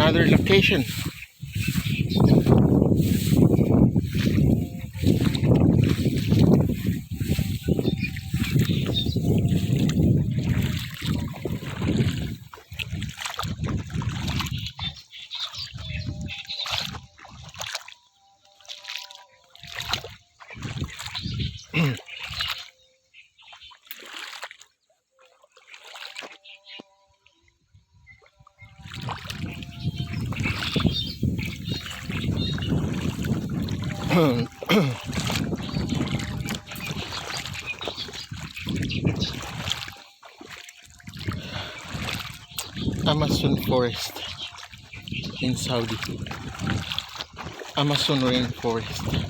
another location. Amazon forest in Saudi. Amazon rainforest.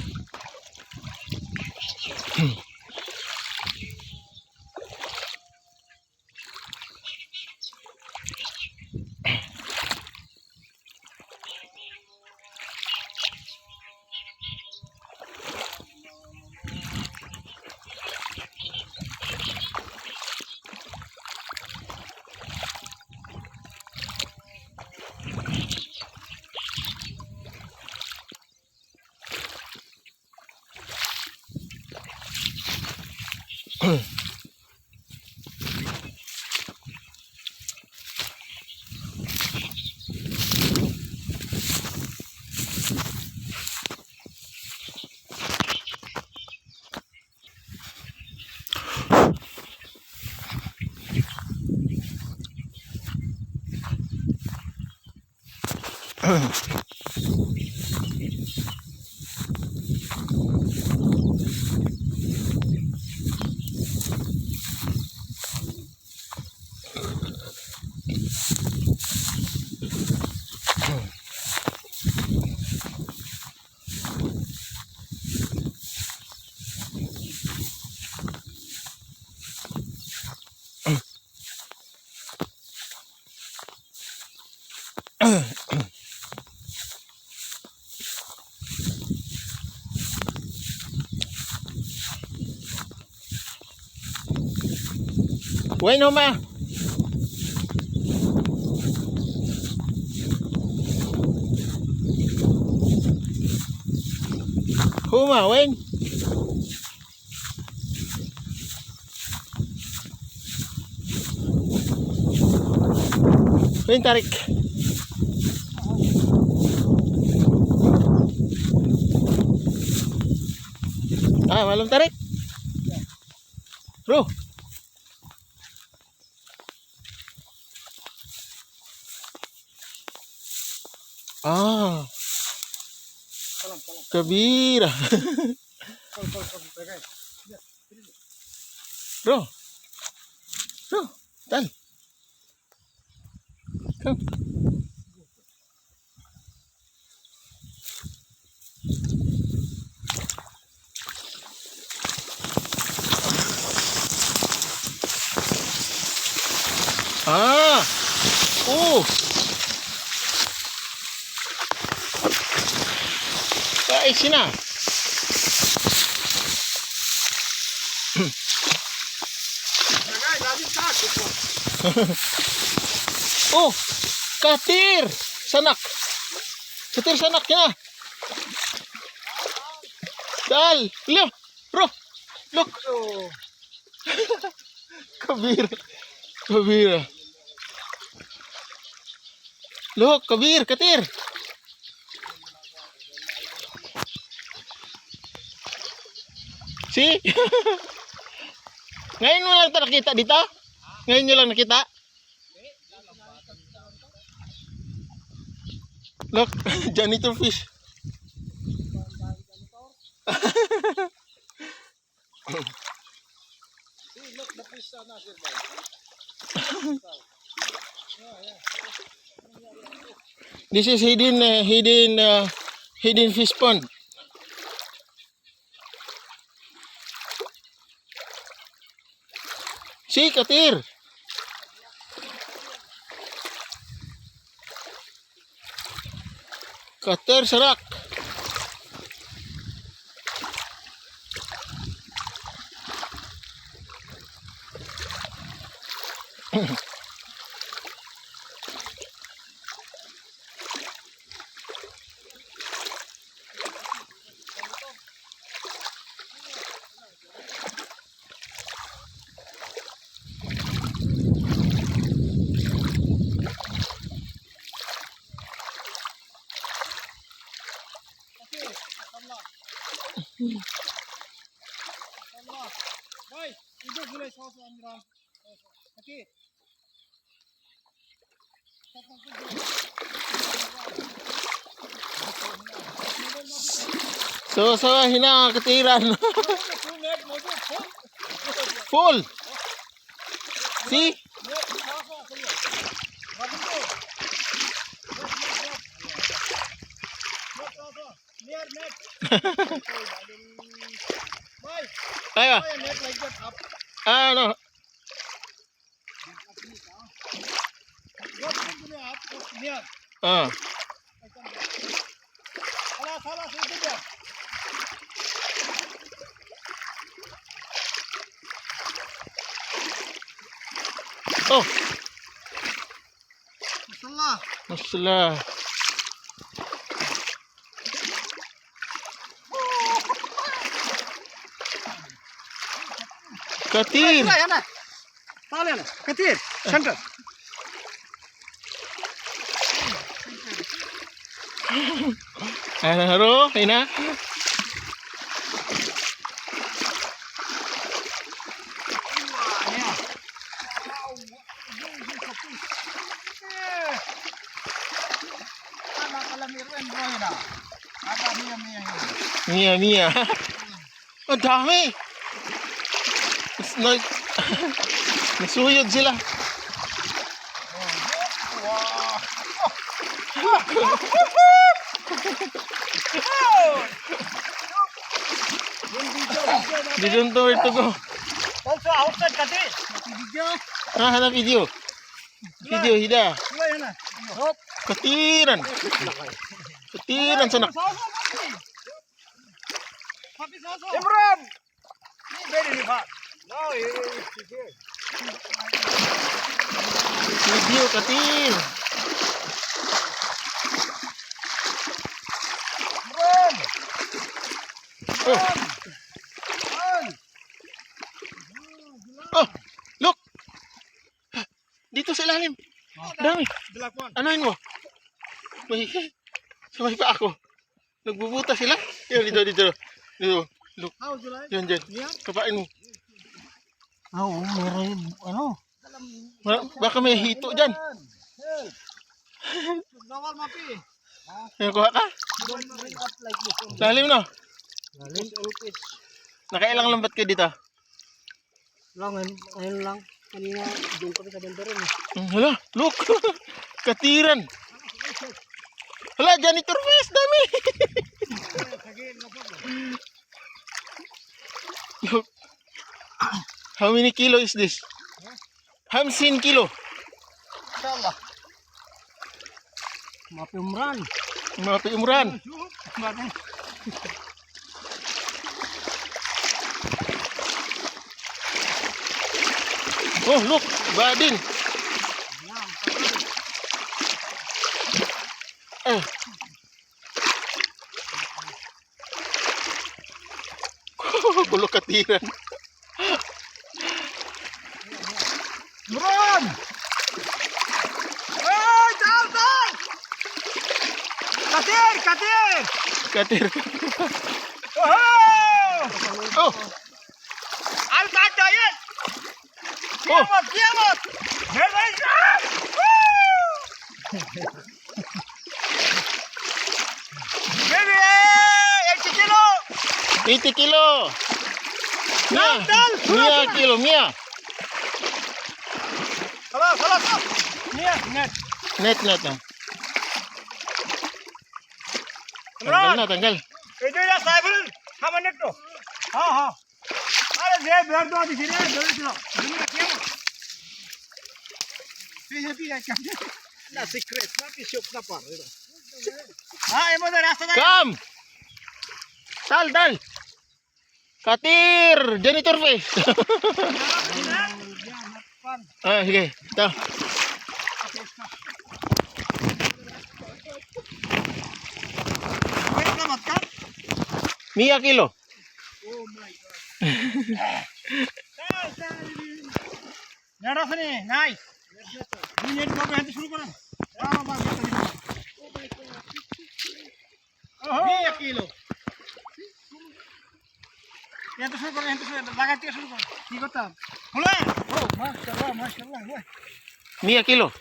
Bueno, ma. Huma, wen. Wen tarik. Malam tarik. Bro. Kabira. Bro. Bro, tal. Come. Oh. Sina. Oh, katir sanak. Katir sanak ya. Dal, look, bro. Look. Kabir. Kabir. Look, kabir, katir. See? Ngayon mo lang ito nakita dito? Ngayon nyo lang nakita? Look, janitor fish. Look, the fish are not here. This is hidden fish pond. See, katir. Katir sarak. Allah. Bhai, idhar gulai sauce Amran. Okay. So hina katiran. Full. See? Ayo. Ano? Ah. Oh, masalah. Katir. Katir, center. Haro, hina. Mia. Ang dami. Nasuyod sila. They don't know where to go. Also outside Katir. Ah, ada video. Video hida. Hop. Katiran. Katiran sana. Imran. Very river. No, here. Video katir. Imran. Oh. Oh, look. Dito sa ilalim. Dami. Anoin mo? May pa ako. Nagbubuta sila. Yan, dito. Look. Yan. Kapain mo. Oo, meron ano? Baka may hito dyan. Bawal mapi. Yan, kuha ka. Lalim no? Lalim ulpis. Nakailang lambat kayo dito? Ngayon lang. Kanina doon kami sa bandaran. Hala, look. Katiran. Hala, janitor fish, dami. Look. How many kilo is this? 50 kilo. Inshallah. Mapi Umran. Mga Imran. Oh, look, badin. Kulo katiran. Umran! Oh, tal! Katir! Katir. Oh! Oh, Al-Qad Dayet! oh. Kiamat! Baby, 80 kilo! 80 kilo. Mia kilo, Mia. Salah. Net. Net na. Tanggal. Itu ya cyber sama net to. हाँ. अरे ये बैठ दो दिखी रे जल्दी चलो. जल्दी रखिए. ये क्या? ना secret, ना किसी अपना पार है. हाँ ये मुझे रास्ता दे. Come. Tal. Katir, janitor fish. Ah, sige. Ito. Mia kilo. Oh my god. Net असने नाइस मी नेट को हेंड शुरू करा हां बात ओहो 1 kilo Yan to suruh, yan to suruh. Lagat ka suruh. Ikot tam. Mulai. Oh, masyaallah. Wah. Mia kilo.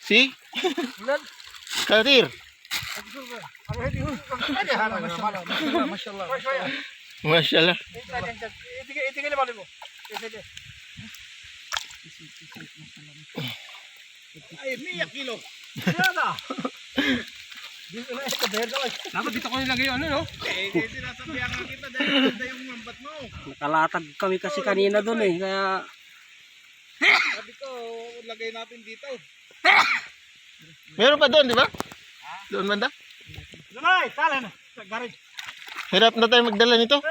Si? Bulan. Karir. Aku suruh. Aku hedi. Ada hal masyaallah. Masyaallah. Masyaallah. Itu kali balik mo. Ay, Mia kilo. Yan ah. Dito na ito, behar daw. Dapat dito ko nilagay yung ano, no? Sinasabihan nga kita dahil maganda yung lambat mo. Nakalatag kami kasi kanina doon eh, kaya Sabi ko, lagay natin dito. Meron pa doon, di ba? Doon banda. Lunay, tala na. Sa garage. Hirap na tayo magdala nito.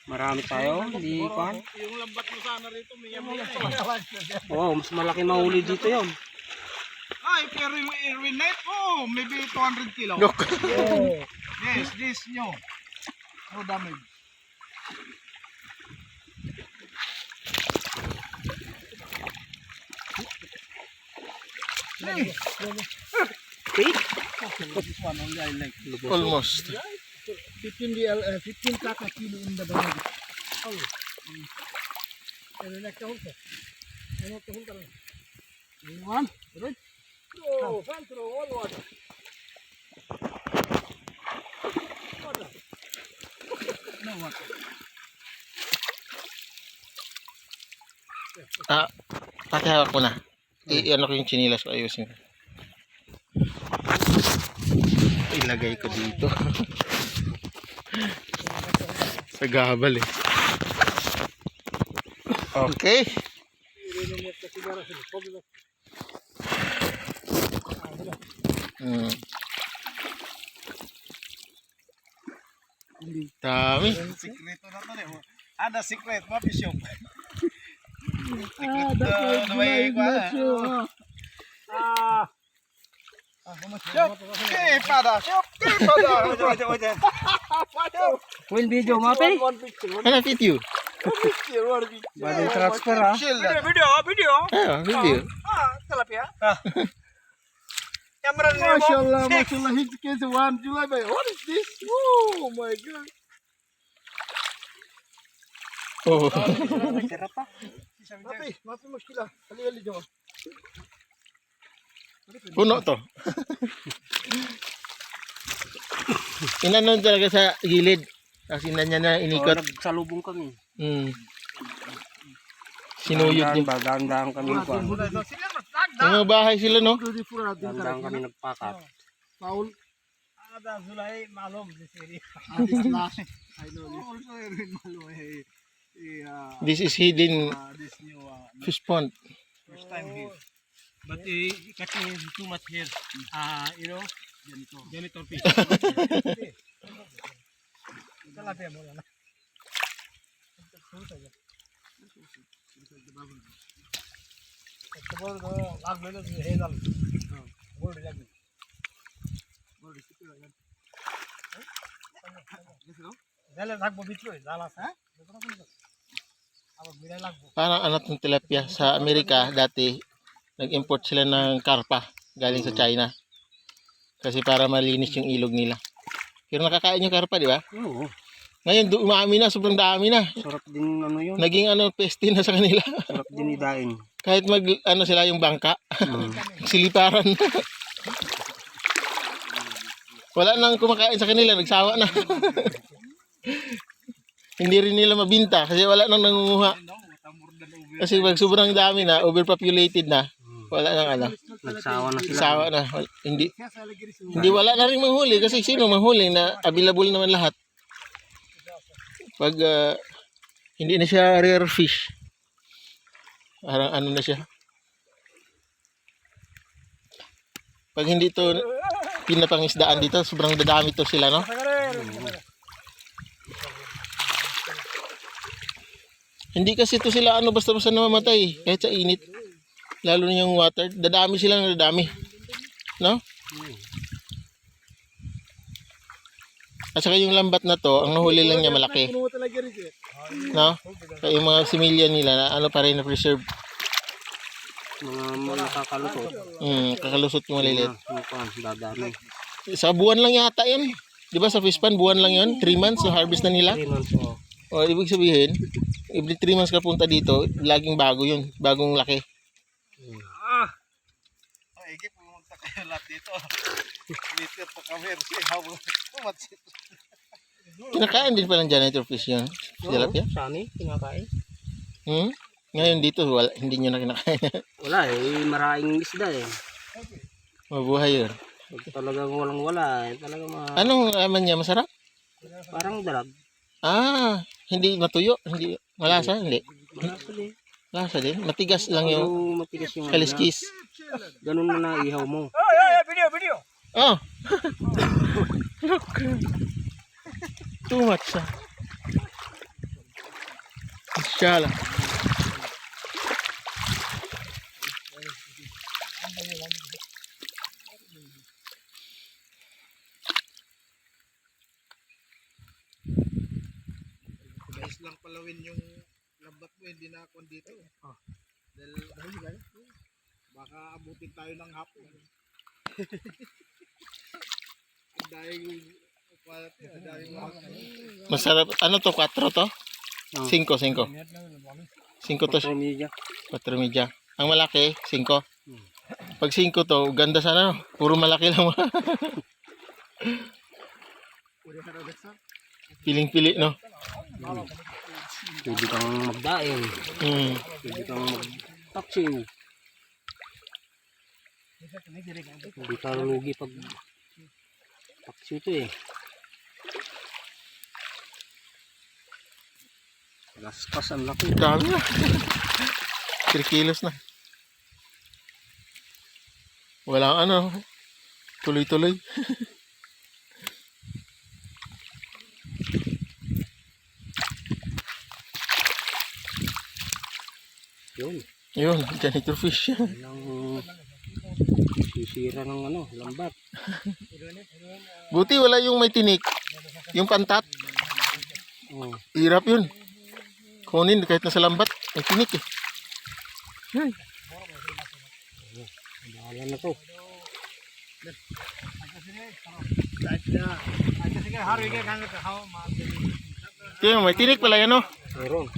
marami tayo, hindi kan. Yung lambat mo sana rito, may yamin. Oo, mas malaki mahuli dito yon. Ay, pero yung Irwin net, oh, maybe 200 kilo. Look. Yes, this nyo. No damage. This one only I like. Almost. 15 kaka kilo in the bag. Oh. Like the whole. One, right? Oh, fan through all water. No water. Pakihawak ko na. I-ano ko yung chinilas ko, ayusin ko. Ilagay ko dito. Sa gabal eh. Okay. Dami. Sikreto na to eh. Ada secret, mapi shop. Secret na may kwa. Shop, kay pada, shop, kay pada. Full video, mapi. Ano video? Bagong transfer ha. Video. Video. Talap ya. Camera ni Mashallah, hit case 1 July by. What is this? Oh my god. Oh. Mapi muskila. Ali jawa. Puno to. Inanon talaga sa gilid. Kasi na niya na Oo, inikot. nagsalubong kami. Sinuyod niya. Dahan-dahan kami pa. Mga bahay sila, no? Dahan-dahan kami nagpakat. Paul. Ada Zulai malum di sini. This last. I know this. Also malum. This is hidden This new fish pond. first time here. But cutting is too much here. You know, janitor fish. Talap ya mo na. Parang anak ng tilapia sa Amerika dati, nag-import sila ng karpa galing sa China. Kasi para malinis yung ilog nila. Pero nakakain yung karpa, di ba? Oo. Ngayon, umami na, sobrang dami na. Sarap din ano yun. Naging peste na sa kanila. Sarap din idain. Kahit sila yung bangka, siliparan. Wala nang kumakain sa kanila, nagsawa na. Hindi rin nila mabinta kasi wala nang nangunguha. Kasi pag sobrang dami na, overpopulated na, wala nang Nagsawa na sila. sawa na. Hindi wala na rin manghuli kasi sino manghuli na available naman lahat. Pag hindi na siya rare fish. Parang ano na siya. Pag hindi to pinapangisdaan dito, sobrang dadami to sila, no? Hindi kasi to sila basta-basta namamatay kahit sa init. Lalo na yung water, dadami sila ng dadami. No? At saka yung lambat na to, ang nahuli lang niya malaki. No? Kaya yung mga similya nila na pa rin na preserve. Mga nakakalusot. Kakalusot yung maliliit. Dadami. Sa buwan lang yata yan. Di ba sa fish pan, buwan lang yun? 3 months, so harvest na nila. 3 months oh. O, ibig sabihin, every 3 months ka punta dito, laging bago yun. Bagong laki. Ay, pumunta kayo lahat dito. Later pa kami. Habang pumatsit. Kinakain din pa ng janitor fish yun. Tilapia. Sa amin, kinakain. Ngayon dito, wala, hindi nyo na kinakain. Wala maraming isda Mabuhay yun. Pag talagang walang-wala, talagang Anong laman niya? Masarap? parang dalag. Hindi matuyo? Hindi malasa? Hindi. Malasa din. Lasa din. Matigas lang yung Yung matigas yung kaliskis. ganun na naihaw mo. Video. Oh! Look. Too much Inshallah. Guys lang palawin yung lambat mo, hindi na ako dito. Dahil baka abutin tayo ng hapon. Dahil Masarap. Ano to? 4 to? 5. 5 to. Media. 4 media. Ang malaki, 5. Pag 5 to, ganda sana. No? Puro malaki lang. Piling-pili, no? Pwede kang magdaing. Pwede kang mag-taxiw. Hindi ka lugi pag taxiw ito Gaskas ang laki. Dami na. 3 kilos na. Walang ano. Tuloy-tuloy. Yun, janitor fish. Walang sisira ng lambat. Buti wala yung may tinik. Yung pantat. Hirap yun. Kunin kahit nasa lambat. May tinik eh. Bahala na to. Kaya may tinik pala yan, no? Meron.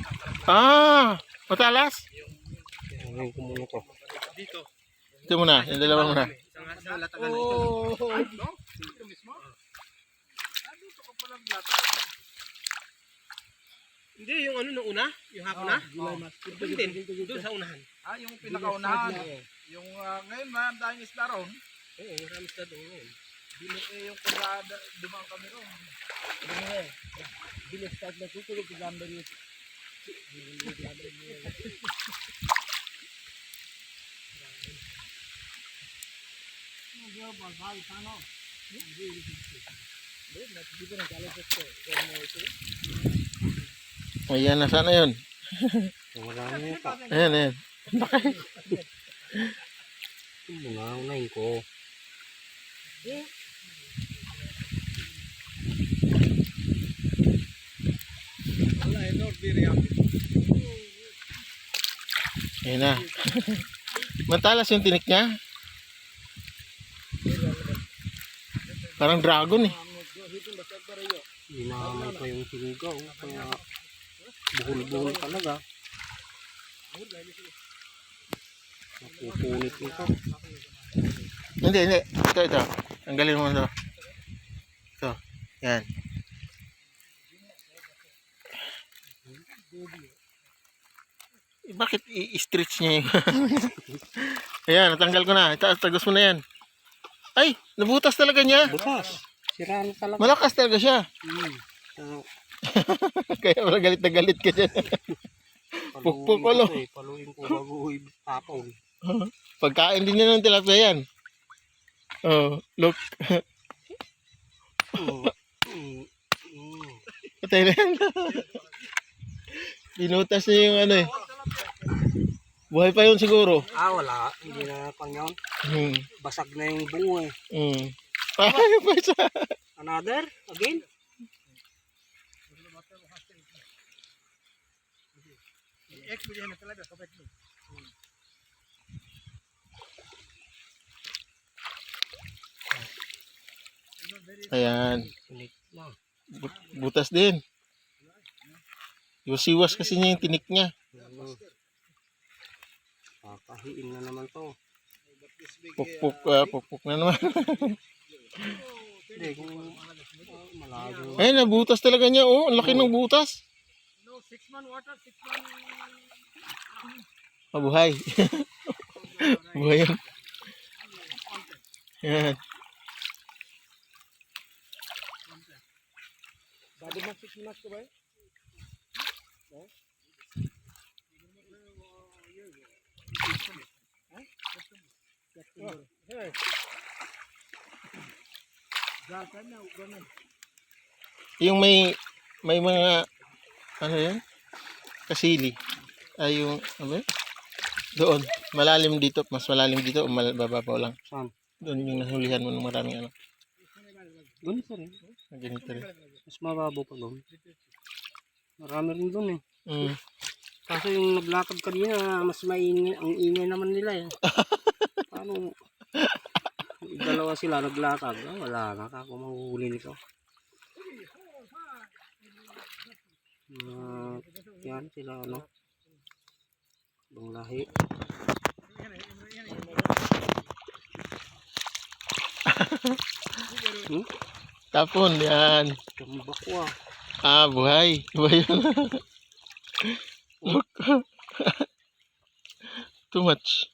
Matalas. Ngayon ko muna to. Ito muna, yung dalawa muna. Hindi, yung nung una, yung hapon na. Doon sa unahan. Yung pinakaunahan. Yung ngayon man, dahil isda ron. Oo, marami isda doon ngayon. Yung dumaan kami ron. Bilis na tutulog sa gamba niyo. Ayan na, sana yun. Marami pa. Ayan. Unahin ko. Ayan na. Matalas yung tinik niya. Parang dragon eh. Ginamay pa yung sinigaw. Kaya buhol-buhol talaga. Napupunit nito. Hindi. Ito. Tanggalin mo ito. Ito. Yan. Bakit i-stretch niya yung... Ayan, natanggal ko na. Tagos mo na yan. Ay, nabutas talaga niya. Butas. Sira na talaga. Malakas talaga siya. Kaya wala galit na galit ka dyan. Pukpuk ko, lo. Paluin ko bago tapon. Pagkain din niya ng tilapia yan. Oh, look. Patay na yan. Pinutas niya yung ano eh. Buhay pa yun siguro. Wala. Hindi na pang yun. Basag na yung bungo eh. Ay, pa isa. Another? Again? Experience na talaga kapag mo. Ayan. Tinik na. Butas din. Iwas-iwas kasi niya yung tinik niya. Kakahiin na naman to. Pukpuk na naman. Hindi, kung malago. Ay, nabutas talaga niya. Oh, ang laki ng butas. Mabuhay. Buhay yan. Yan. Bago mas 6 months ko ba? Yung may mga ano yan? Kasili. Ay yung ano? Doon, malalim dito, mas malalim dito o bababaw lang. Saan? Doon yung nahulihan mo ng maraming ano. Ganito rin. Ganito rin. Mas mababaw pa doon. Marami rin doon eh. Mm. Kaso yung naglakad kanina, mas maingay, ang ingay naman nila eh. Paano? Dalawa sila naglakad. Ah, wala na, ako mahuhuli nito. Yan sila ano. Ibang lahi. Tapon, yan. Kambak ko ah. Ah, buhay. Buhay yun. Look. Too much.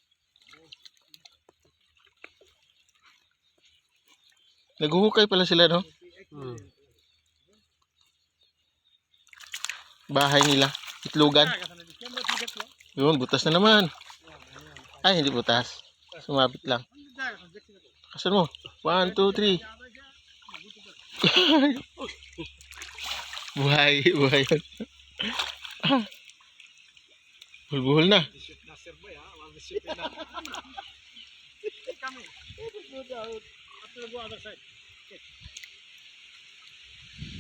Naghuhukay pala sila, no? Bahay nila. Itlogan. Yun, butas na naman. Ay, hindi butas. Sumabit lang. Kasan mo? 1, 2, 3. Buhay, buhay yun. Buhol-buhol na.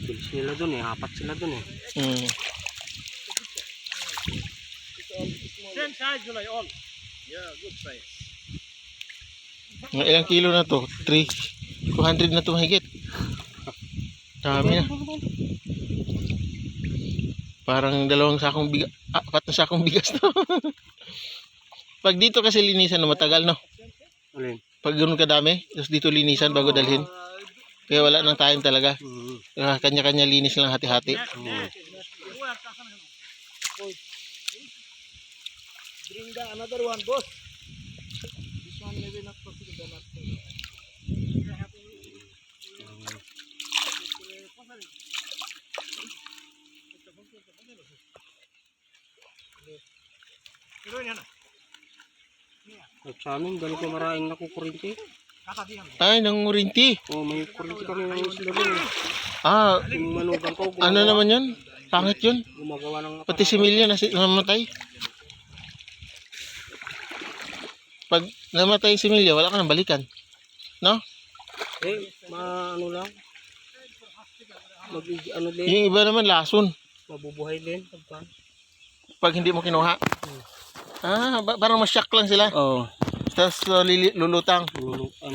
Bilis nila dun eh. 4 sila dun eh. Hmm. Same size, July, all. Yeah, good size. Mga ilang kilo na to? 200 na to mahigit. Dami na. Parang 2 sakong bigas. 4 na sakong bigas to. Pag dito kasi linisan na matagal, no? Alin? Pag ganoon kadami, tapos dito linisan bago dalhin. Kaya wala nang time talaga. Kanya-kanya linis lang hati-hati. Bring the another one, boss. This one maybe not possible. Not At sa amin, dahil ko maraming nakukurinti. Ay, nangurinti. Oh, may kurinti kami ng isla dun eh. Ah, Yung manugang ko, ano naman yun? Pangit yun. gumagawa ng Pati si Milya namatay. Pag namatay si Milya, wala ka nang balikan. No? eh, ano lang. Ano din, Yung iba naman lason. mabubuhay din. Pag hindi mo kinuha. Ah, parang masyak lang sila. Oo. Tapos lulutang.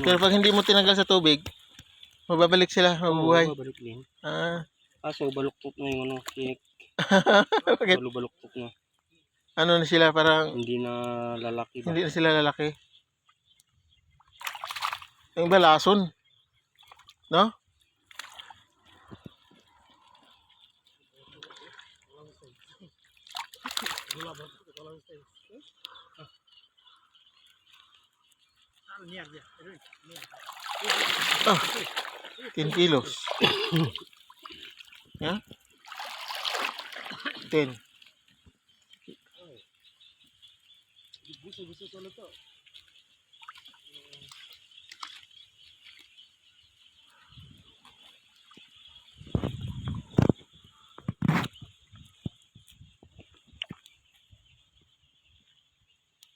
Pero pag hindi mo tinanggal sa tubig, mababalik sila, mabubuhay. Babalik din. Ah, Kaso baluktot na yung ano, kinik. bakit? Baluktot na. Ano na sila, parang Hindi na lalaki ba? hindi na sila lalaki. Yung iba lason. No? Ah, 10 kilos. Ya? 10.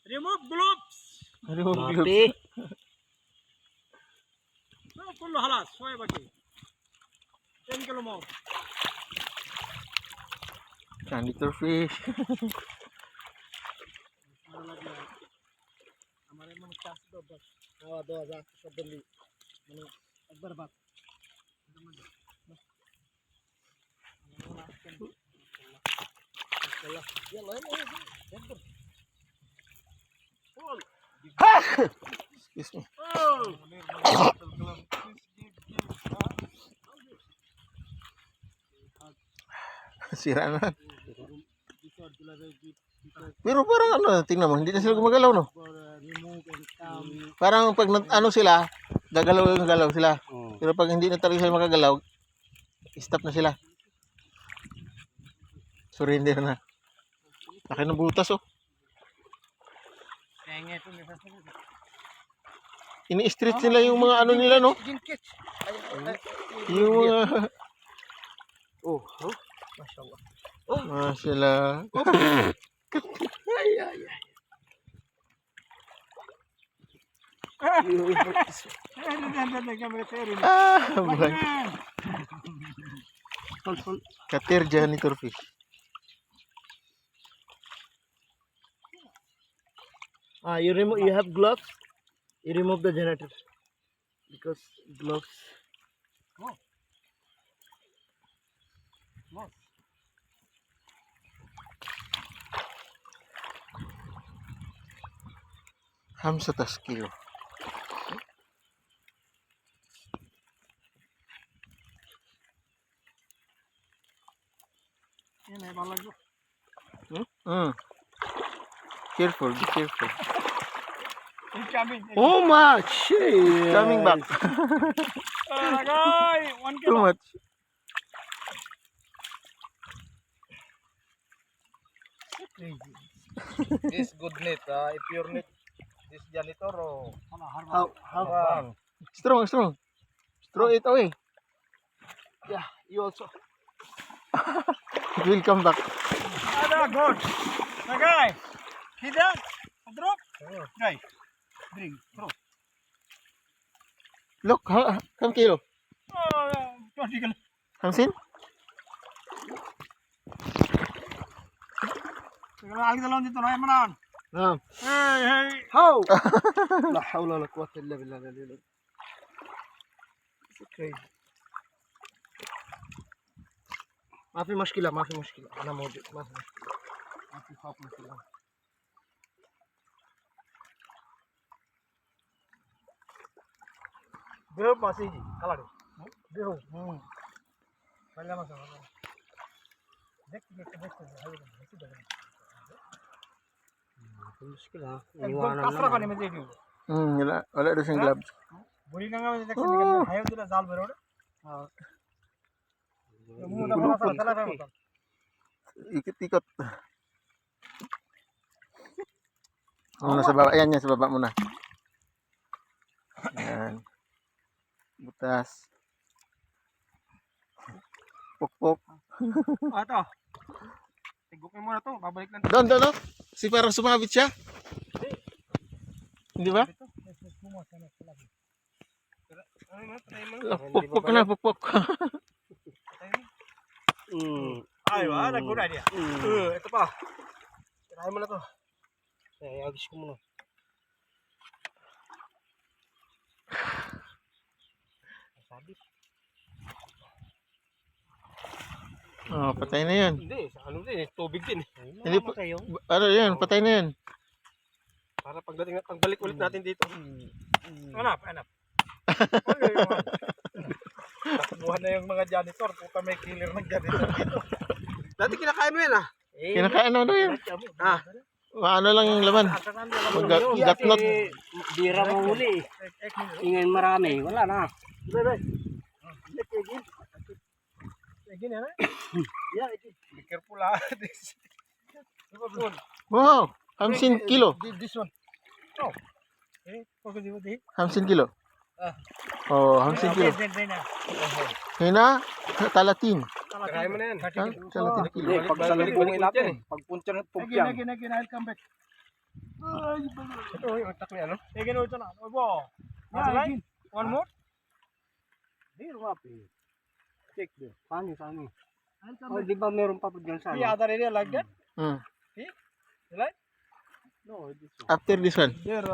remove bloops. Mati. No, كله خلاص شوية باقي 10 كيلو more. Janitor fish. हमारे मन चास दो बस हवा 2000 शब्द ली मैंने एक बार बात Excuse me. Sira na. Pero parang ano, tingnan mo, hindi na sila gumagalaw, no? Parang pag ano sila, gagalaw sila. Oh. Pero pag hindi na talaga sila makagalaw, stop na sila. Surrender na. Laki ng butas, oh. Ini-stretch nila yung mga ano nila, no? Yung mga... Oh, mashallah. Mashallah. Buhay. Katir janitor fish. You have gloves. You remove the janitor because gloves. Hamsa taskil. Careful, be careful. Oh my shit! Coming back. Too much. This good net, if you're net, this janitor, oh. How? Strong. Throw it away. Yeah, you also. It will come back. Good. Guy, see that? Drop. Guy, bring, throw. Look, come kilo. 20 kilo. Hamsin? Lagi dalam dito na manan. Hey. How? لا حول ولا قوة إلا بالله العلي العظيم. crazy. ما في مشكلة أنا موجود ما في مشكلة ما في خوف مشكلة. Behov masih kalah deh. Behov. Kaya masalah. Dek. مشكلة Kasra kan ini jadi. Wala doon siyang gloves. Buri na nga dek sa ayaw dila zal bero. Muna pa sa tala pa. Ikot-ikot. Sa baba. Ayan yan, sa baba muna. Ayan. Butas. Pukpok. Ito. Tigukin mo na to, babalik lang. Doon, no? Si parang sumabit siya. Hindi ba? Pukpok. Ay, naguna dia. Ito pa. Tirahin mo na to. agis ko muna. Sabit. Oh, patay na yan. Hindi, ano din, tubig din. Hindi po, ano yan, patay na yan. Para pagbalik ulit natin dito. Hanap. Takbuhan na yung mga janitor. Puta may killer ng janitor dito. Dati kinakain mo yan Kinakain ano yan? Ano lang yung laman? Gatnot. Bira mo huli. Ingin marami. Wala na. Be careful Wow, 50 kilo. This one. Oh. Okay, 50 kilo. Oh, 50 kilo. Hina, talatin. Tirahin mo na yan. Talatin kilo. Pagbalik natin. Pagpunta ng pumpyan. I'll come back. Ito yung attack niya, no? Ito na. One more? Biro wapi. Check there. Sani. Oh, di ba meron pa po dyan sa The other area like that? See? You like? No, this one. After this one. There,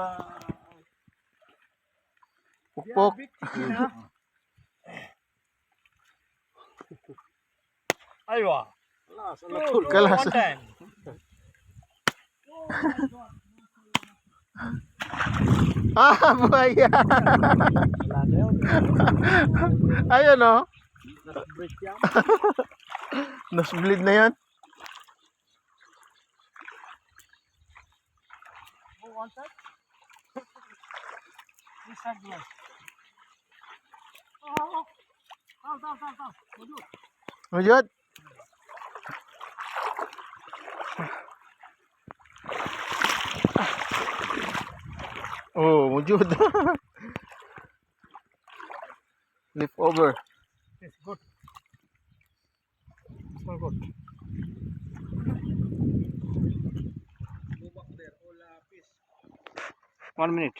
Pukpok. Aywa. Kalas. Ah, buhaya. Ayun oh. Break yan. Nas-bleed na yan. Mujud. Oh, mujud. Flip over. Yes, good. Small good. Go back there, all fish. 1 minute.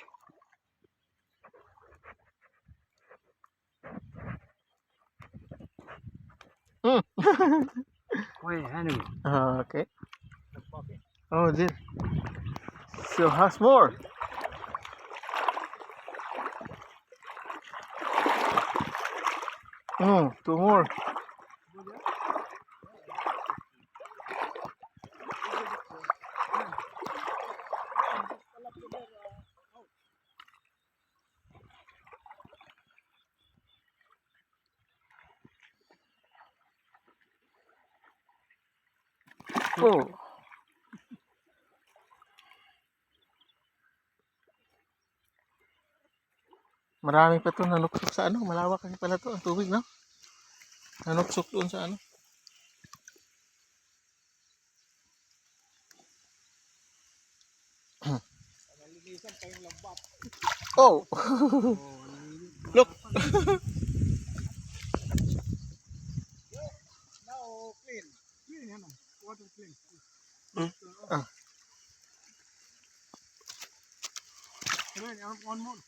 Wait, enemy. Okay. Oh, dear. Still has more. Two more. Oh. Marami pa to nanuksok sa ano. Malawak kasi pala to ang tubig, no? Nanuksok doon sa ano. Oh. Look. Now clean. Clean yan. Water clean. Ah. One more.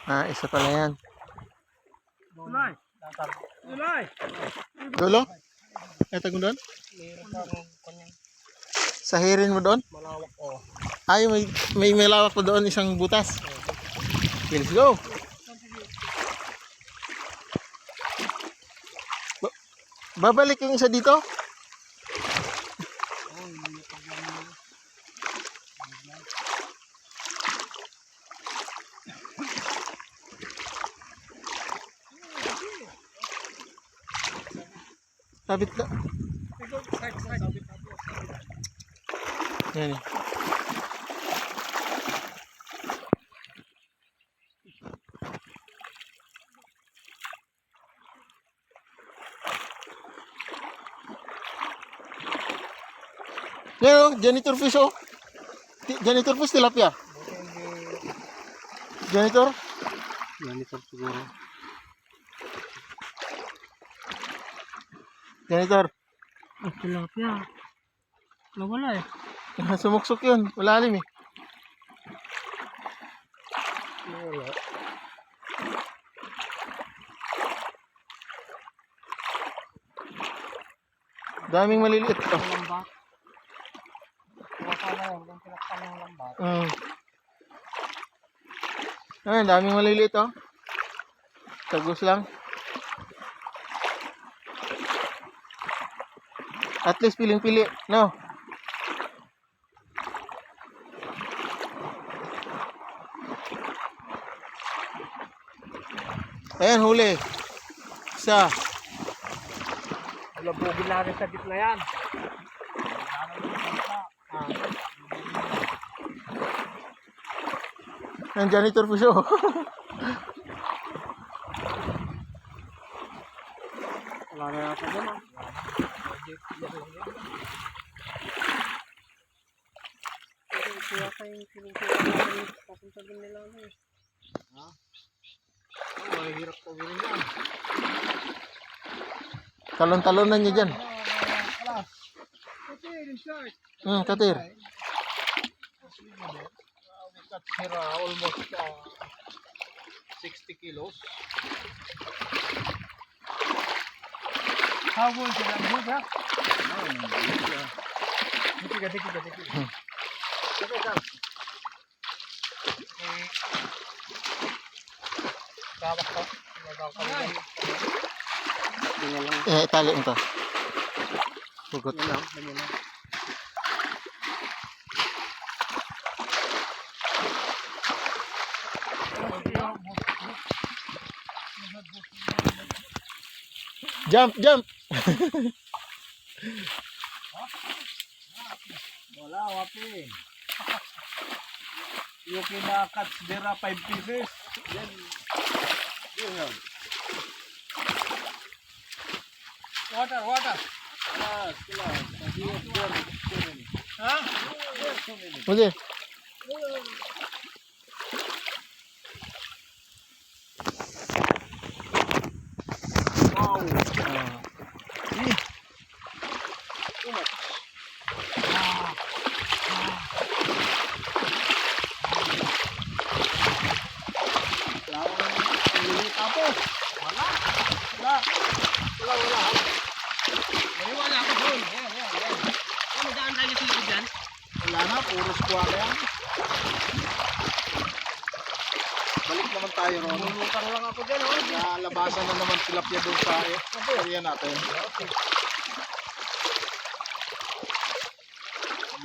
Ah, isa pala yan. Tulay. Tulay. Dulo? Etag mo doon? Meron pa akong kanyang Sahirin mo doon? malawak. Oh. Ay, may malawak pa doon isang butas. Okay, let's go. Babalik yung isa dito? Sabit na. Yan eh. Yan o, janitor fish o. Janitor fish tilapia. Janitor? Janitor siguro. Janitor. Ah, tilapia. Nawala eh. Sumuksok yun. Wala alim eh. Nawala. Daming maliliit. Oh. Lambat. Kuha na yun. Yung pinaktan ng lambat. Ayun, daming maliliit oh. Tagus lang. At least piling-pili. No? Ayan, huli. Isa. Labugin natin sa gitna yan. Ang janitor fish oh. Wala na yata dyan ah. Pero ito yata yung pinupuan natin papunta din nila ano eh. Mahirap to rin yan. Talon-talonan niya dyan. Alas. Katir, in short. Katir. We got here almost 60 kilos. How was it? I'm good, huh? Dikit. Okay, Sam. Tawak ko. Ganyan lang. Itali mo to. Hugot. Ganyan lang. Jump! Wala, wapi. Yung kinakats dira 5 pieces. Yan. Yun. Water. Ha? Pwede. Wow. Tapos. Wala. Maniwala ako doon. Yan. Ano daan tayo sa likod dyan? Wala na, puro squad yan. Balik naman tayo ron. Lumutang lang ako dyan, oh. Nalabasan na naman tilapia doon sa area natin. Okay.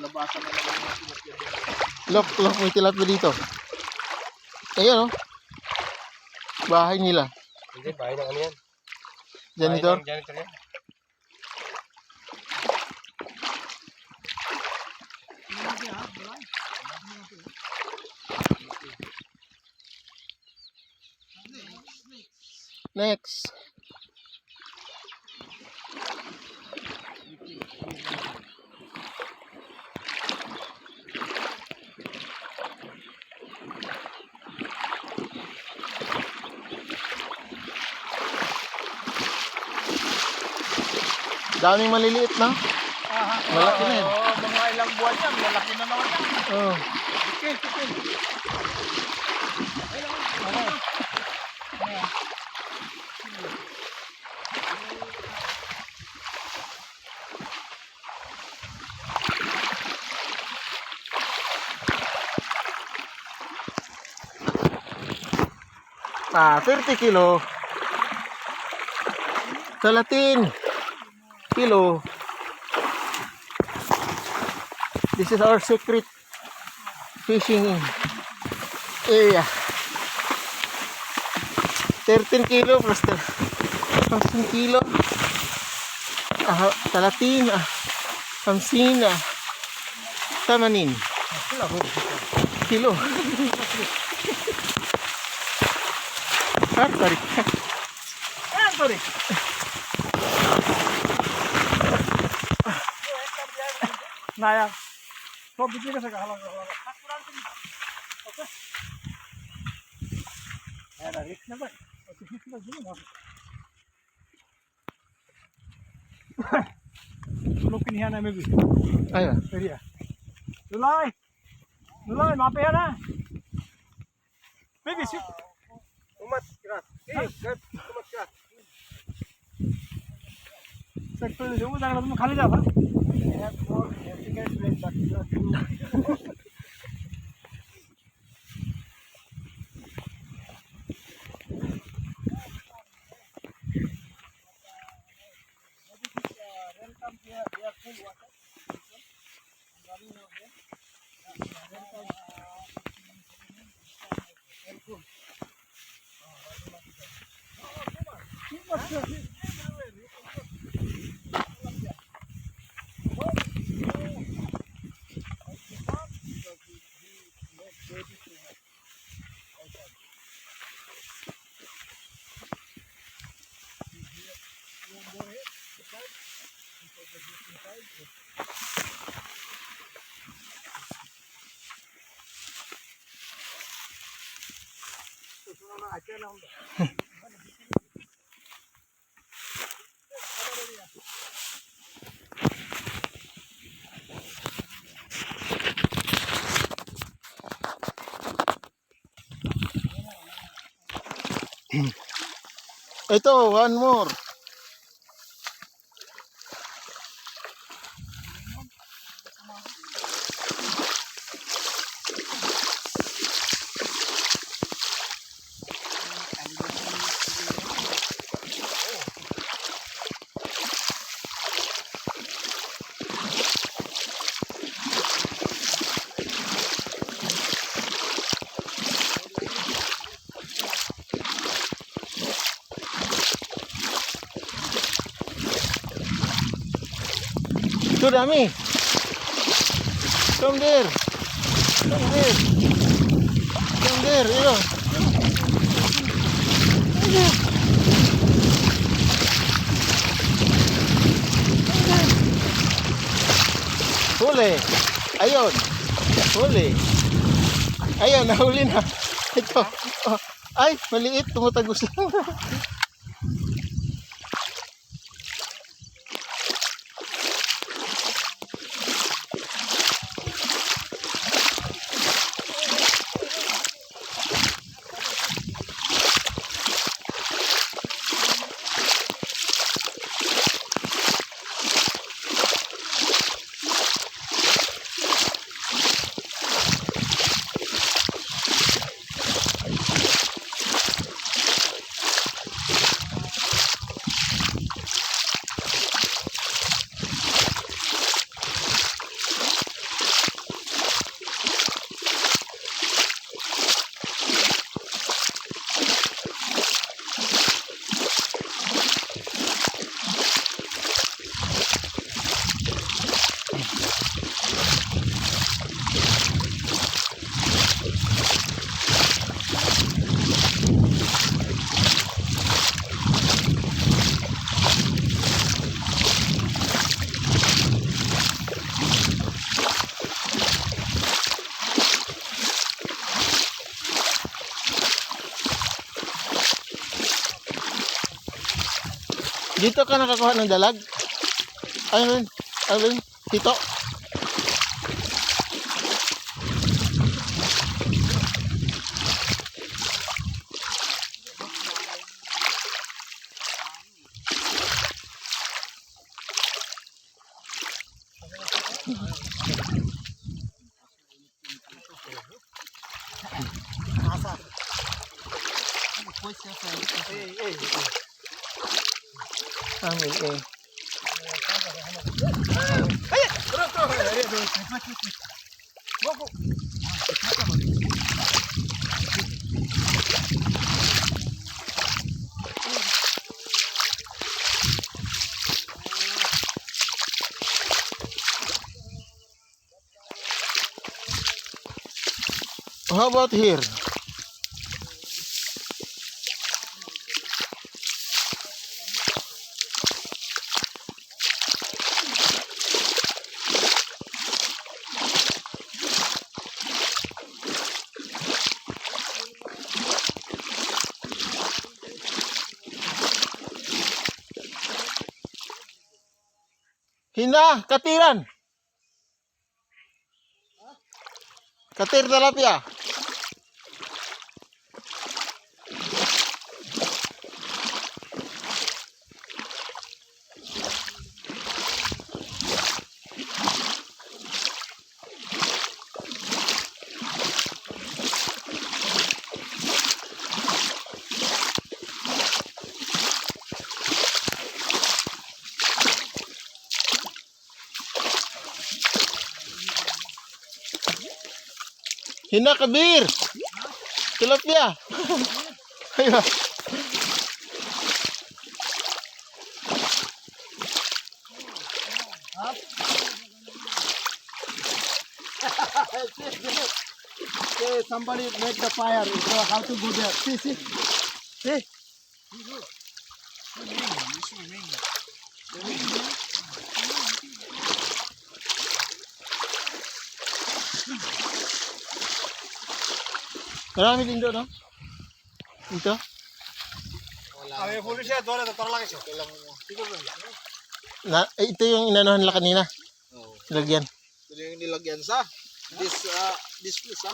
Nalabasan na naman yung tilapia doon. Look, may tilapia dito. Ayan, oh. Bahay nila. Hindi, bahay ng ano yan? Janitor. Janitor yan. Next. Daming maliliit na. Malaki na yan. Oo, mga ilang buwan yan. Malaki na naman yan. Oh. Tikil. Ah, 30 kilo. Salatin. Kilo. This is our secret fishing area. 13 kilo plus 13 kilo. Salatin. 50. 80. Kilo. Sorry. Sorry. Naya. So, bigyan ka sa kahalang. Okay. Ayan, Rick na ba? Tulog pinihan namin. Ayan. Area. Lulay, mapihan na. Baby, sit. Umat ka. Umat ka. Sector जो वो जाएगा तुम खाली जाओ Ito, one more. Ito dami. Come there. Come there. Come there. Ito. Huli. Ayun. Huli. Ayun, nahuli na. Ito. Oh. Ay, maliit. Tumutagos lang. Dito ka nakakuha ng dalag? Ayun, ayun, dito. Amin eh. How about here? Hina, katiran. Katir tilapia. Hina kabir. Tilapia. Ayo. Okay, somebody make the fire. So how to go there? See. See. Marami din doon, no? Ito? Ay, huli siya, doon na lang siya. Ito yung inanuhan nila kanina. Oo. Lagyan. Ito yung nilagyan sa this piece, ha?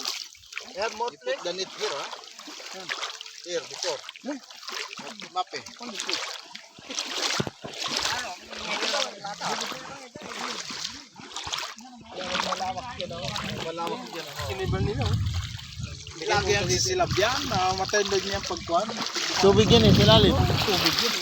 Ayan, more put the net here, ha? Here, before. Mape. Malawak yan, ha? Sinibal nila, oh. Lagi ang sisilab yan, matindog niya pagkuhan. Tubig yan eh, silalim. Tubig yun.